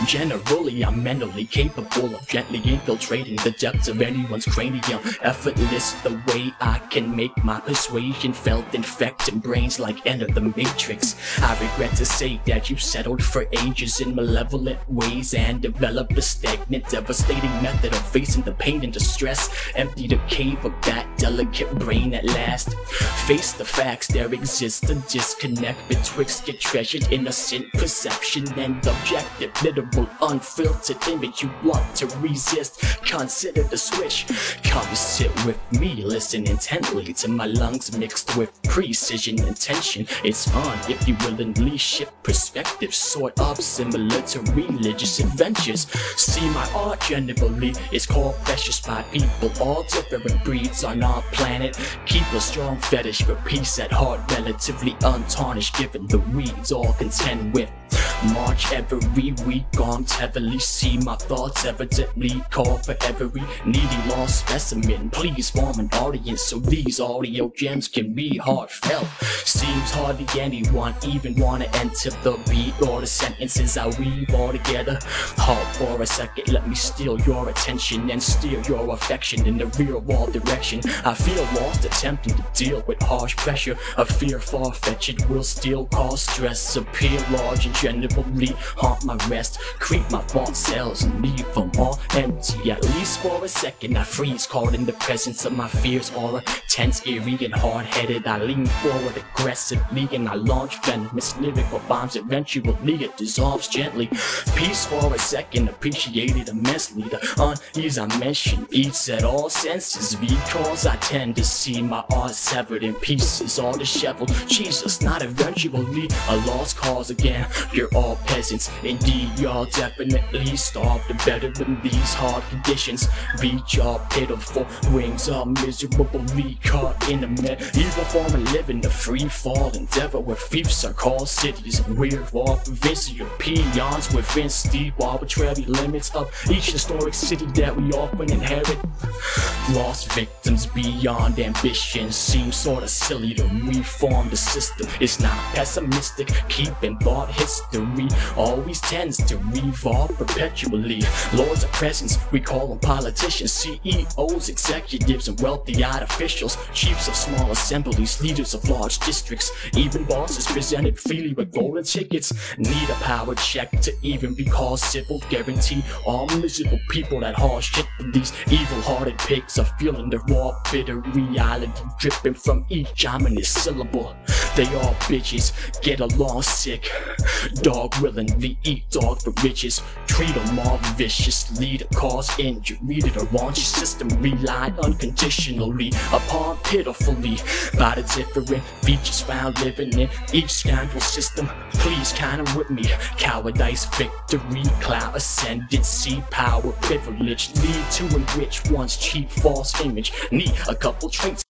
Generally, I'm mentally capable of gently infiltrating the depths of anyone's cranium. Effortless, the way I can make my persuasion felt, infecting brains like Enter the Matrix. I regret to say that you settled for ages in malevolent ways and developed a stagnant, devastating method of facing the pain and distress. Empty the cave of that delicate brain at last. Face the facts, there exists a disconnect betwixt your treasured innocent perception and objective, literal, unfiltered image you want to resist. Consider the switch. Come sit with me, listen intently to my lungs mixed with precision and tension. It's fun if you willingly shift perspectives, sort of similar to religious adventures. See, my art generally is called precious by people, all different breeds on our planet. Keep a strong fetish for peace at heart, relatively untarnished given the weeds all contend with. March every week, armed heavily, see my thoughts evidently call for every needy lost specimen. Please form an audience so these audio gems can be heartfelt. Seems hardly anyone even wanna enter the beat or the sentences I weave all together. Halt for a second, let me steal your attention and steer your affection in the rear wall direction. I feel lost attempting to deal with harsh pressure. A fear far-fetched will still cause stress, appear large and generally haunt my rest. Creep my thought cells and leave them all empty. At least for a second I freeze, caught in the presence of my fears. Aura tense, eerie and hard-headed, I lean forward aggressively and I launch venomous lyrical bombs. Eventually it dissolves gently. Peace for a second, appreciated immensely. The unease I mention eats at all senses because I tend to see my art severed in pieces, all disheveled. Jesus, not eventually a lost cause again. You're all peasants, indeed y'all definitely starved to better than these hard conditions. Reach your pitiful wings are miserably caught in a medieval form of living, a free fall endeavor where fiefs are called cities and weird war provincial peons within steep arbitrary limits of each historic city that we often inherit. Lost victims beyond ambition seem sorta silly to reform the system. It's not pessimistic, keeping thought history always tends to revolve perpetually. Lords of presence, we call them politicians, CEOs, executives, and wealthy-eyed officials, chiefs of small assemblies, leaders of large districts, even bosses presented freely with golden tickets. Need a power check to even be called civil. Guarantee all miserable people that hard shit from these evil-hearted pigs are feeling the raw, bitter reality dripping from each ominous syllable. They all bitches, get along sick. Dog willingly eat dog for riches. Treat them all viciously to cause injury to the raunchy system. Relied unconditionally upon pitifully by the different features found living in each scoundrel system. Please count them with me. Cowardice, victory, clout, ascendancy, power, privilege lead to enrich one's cheap false image. Need a couple traits